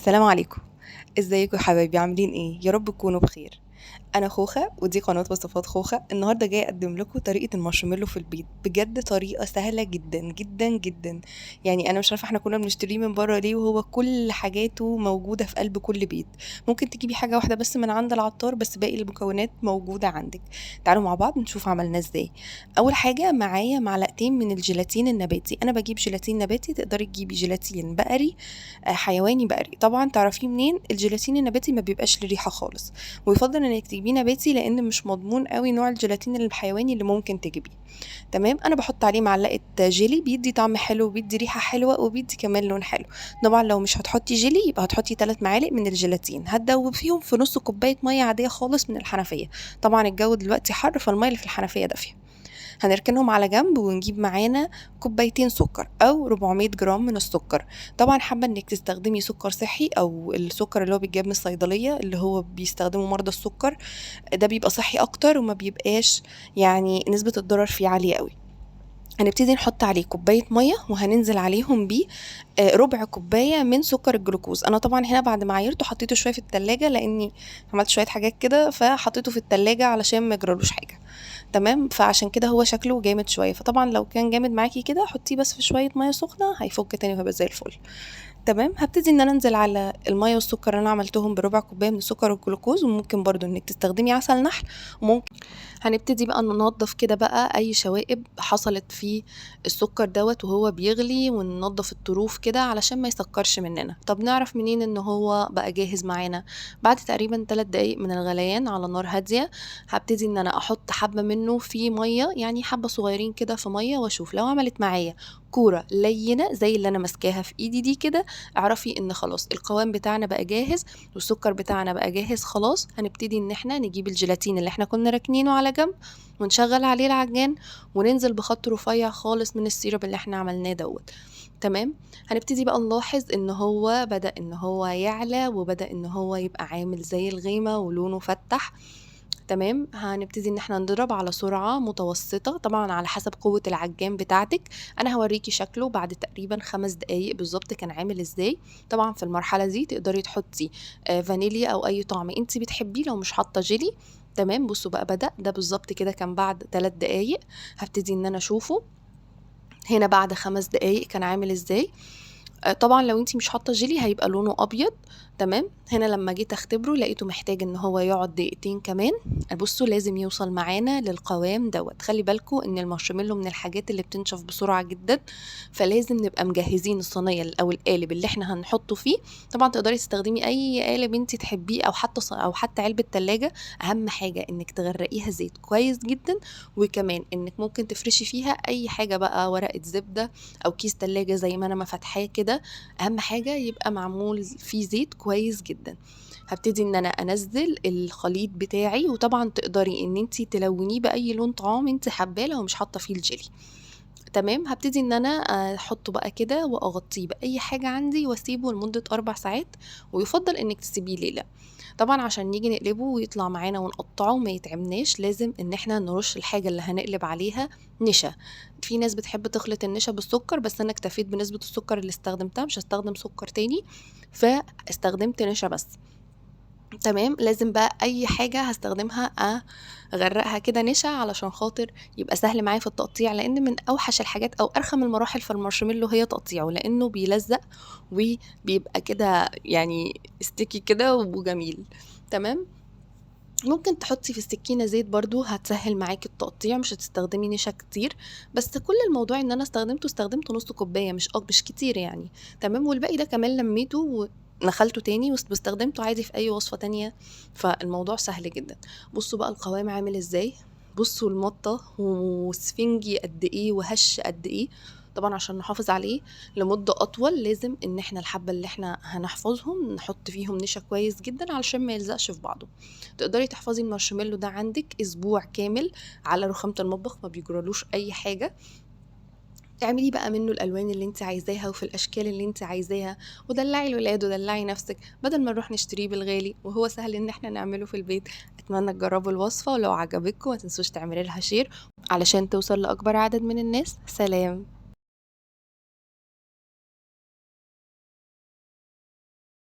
السلام عليكم. ازيكم يا حبايبي، عاملين ايه؟ يا رب تكونوا بخير. انا خوخه ودي قناه وصفات خوخه. النهارده جايه اقدم لكم طريقه المارشميلو في البيت، بجد طريقه سهله جدا جدا جدا. يعني انا مش عارفه احنا كنا بنشتريه من بره ليه وهو كل حاجاته موجوده في قلب كل بيت. ممكن تجيبي حاجه واحده بس من عند العطار، بس باقي المكونات موجوده عندك. تعالوا مع بعض نشوف عملناه ازاي. اول حاجه معايا معلقتين من الجيلاتين النباتي. انا بجيب جيلاتين نباتي، تقدري تجيبي جيلاتين بقري. حيواني بقري. طبعا تعرفيه منين؟ الجيلاتين النباتي ما بيبقاش له ريحه خالص، ويفضل انك تجيبيه نباتي لان مش مضمون قوي نوع الجيلاتين الحيواني اللي ممكن تجيبيه. تمام. انا بحط عليه معلقه جيلي، بيدي طعم حلو وبيدي ريحه حلوه وبيدي كمان لون حلو. طبعا لو مش هتحطي جيلي يبقى هتحطي 3 معالق من الجيلاتين، هتدوب فيهم في نص كوبايه ميه عاديه خالص من الحنفيه. طبعا الجو دلوقتي حر، فالميه اللي في الحنفيه دافيه. هنركنهم على جنب ونجيب معانا كوبايتين سكر او 400 جرام من السكر. طبعا حابه انك تستخدمي سكر صحي او السكر اللي هو بيتجاب من الصيدليه اللي هو بيستخدمه مرضى السكر. ده بيبقى صحي اكتر وما بيبقاش يعني نسبه الضرر فيه عاليه قوي. هنبتدي نحط عليه كوباية مية وهننزل عليهم بيه ربع كوباية من سكر الجلوكوز. انا طبعا هنا بعد ما عايرته حطيته شوية في التلاجة لاني عملت شوية حاجات كده، فحطيته في التلاجة علشان ما يجرالوش حاجة. تمام. فعشان كده هو شكله جامد شوية، فطبعا لو كان جامد معاكي كده حطيه بس في شوية مية سخنة هيفك تاني وهيبقى زي الفل. تمام. هبتدي ان انا انزل على المية والسكر اللي انا عملتهم بربع كوباية من السكر والجلوكوز، وممكن برضو انك تستخدمي عسل نحل. وممكن هنبتدي بقى ننضف كده بقى اي شوائب حصلت في السكر دوت وهو بيغلي، وننضف الطروف كده علشان ما يسكرش مننا. طب نعرف منين ان هو بقى جاهز معانا؟ بعد تقريبا 3 دقايق من الغليان على نار هادية هبتدي ان انا احط حبة منه في مية، يعني حبة صغيرين كده في مية، واشوف لو عملت معايا كورة لينة زي اللي انا ماسكاها في ايدي دي كده، اعرفي ان خلاص القوام بتاعنا بقى جاهز والسكر بتاعنا بقى جاهز. خلاص هنبتدي ان احنا نجيب الجيلاتين اللي احنا كنا راكنينه على جنب ونشغل عليه العجان، وننزل بخط رفيع خالص من السيرب اللي احنا عملناه دوت. تمام. هنبتدي بقى نلاحظ ان هو بدأ ان هو يعلى، وبدأ ان هو يبقى عامل زي الغيمة ولونه فتح. تمام. هنبتدي ان احنا نضرب على سرعة متوسطة طبعا على حسب قوة العجان بتاعتك. انا هوريكي شكله بعد تقريبا 5 دقايق بالظبط كان عامل ازاي. طبعا في المرحلة دي تقدري تحطي فانيليا او اي طعم انت بتحبيه لو مش حاطة جيلي. تمام. بصوا بقى بدأ ده بالظبط كده كان بعد 3 دقايق. هبتدي ان انا اشوفه هنا بعد 5 دقايق كان عامل ازاي. طبعا لو انتي مش حاطه جيلي هيبقى لونه ابيض. تمام. هنا لما جيت اختبره لقيته محتاج ان هو يقعد دقيقتين كمان. بصوا لازم يوصل معانا للقوام دوت. خلي بالكوا ان المارشميلو من الحاجات اللي بتنشف بسرعه جدا، فلازم نبقى مجهزين الصينيه او القالب اللي احنا هنحطه فيه. طبعا تقدري تستخدمي اي قالب انتي تحبيه او حتى او حتى علبه تلاجة. اهم حاجه انك تغرقيها زيت كويس جدا، وكمان انك ممكن تفرشي فيها اي حاجه بقى، ورقه زبده او كيس تلاجة زي ما انا ما فاتحاه كده. اهم حاجة يبقى معمول فيه زيت كويس جدا. هبتدي ان انا انزل الخليط بتاعي، وطبعا تقدري ان انتي تلونيه باي لون طعام انتي حباه لو مش حاطه فيه الجيلي. تمام. هبتدي ان انا احطه بقى كده واغطيه باي حاجة عندي واسيبه لمدة 4 ساعات، ويفضل انك تسيبيه ليلة. طبعا عشان نيجي نقلبه ويطلع معانا ونقطعه ما يتعبناش لازم ان احنا نرش الحاجة اللي هنقلب عليها نشا. في ناس بتحب تخلط النشا بالسكر، بس انا اكتفيت بنسبة السكر اللي استخدمتها، مش هستخدم سكر تاني، فاستخدمت نشا بس. تمام. لازم بقى اي حاجة هستخدمها اغرقها كده نشا علشان خاطر يبقى سهل معايا في التقطيع، لان من اوحش الحاجات او ارخم المراحل في المارشميلو هي تقطيعه، لانه بيلزق وبيبقى كده يعني استيكي كده وجميل. تمام. ممكن تحطي في السكينة زيت برضو هتسهل معاكي التقطيع، مش هتستخدمي نشا كتير. بس كل الموضوع ان انا استخدمت نص كوباية مش كتير يعني. تمام. والباقي ده كمان لميته ونخلته تاني واستخدمته عادي في اي وصفة تانية، فالموضوع سهل جدا. بصوا بقى القوام عامل ازاي. بصوا المطة وسفنجي قد ايه وهش قد ايه. طبعا عشان نحافظ عليه لمدة أطول لازم إن احنا الحبة اللي احنا هنحفظهم نحط فيهم نشا كويس جدا علشان ما يلزقش في بعضه. تقدري تحفظي المارشميلو ده عندك أسبوع كامل على رخامة المطبخ، ما بيجرالوش أي حاجة. تعملي بقى منه الألوان اللي انت عايزاها وفي الأشكال اللي انت عايزاها، ودلعي الولاد ودلعي نفسك بدل ما نروح نشتريه بالغالي وهو سهل ان احنا نعمله في البيت. أتمنى تجربوا الوصفة، ولو عجبتكم ما تنسوش تعملي لها شير علشان توصل لأكبر عدد من الناس. سلام.